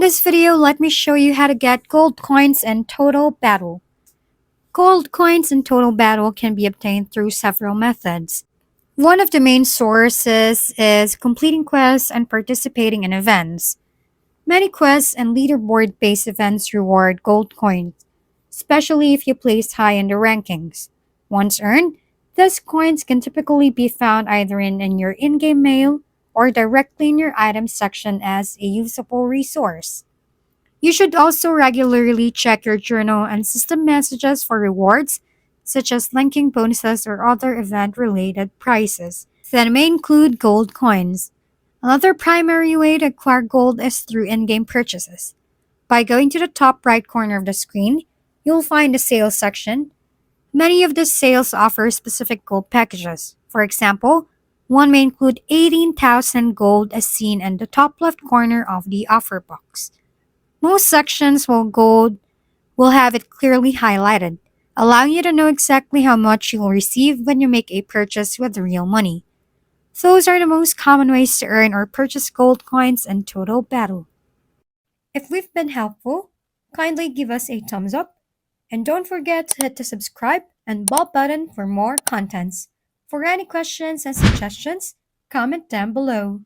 this video, let me show you how to get gold coins in Total Battle. Gold coins in Total Battle can be obtained through several methods. One of the main sources is completing quests and participating in events. Many quests and leaderboard-based events reward gold coins, especially if you place high in the rankings. Once earned, these coins can typically be found either in your in-game mail or directly in your items section as a usable resource. You should also regularly check your journal and system messages for rewards, such as linking bonuses or other event-related prizes that may include gold coins. Another primary way to acquire gold is through in-game purchases. By going to the top right corner of the screen, you'll find the sales section. Many of the sales offer specific gold packages. For example, one may include 18,000 gold as seen in the top left corner of the offer box. Most sections will have it clearly highlighted, allowing you to know exactly how much you will receive when you make a purchase with real money. Those are the most common ways to earn or purchase gold coins in Total Battle. If we've been helpful, kindly give us a thumbs up and don't forget to hit the subscribe and bell button for more contents. For any questions and suggestions, comment down below.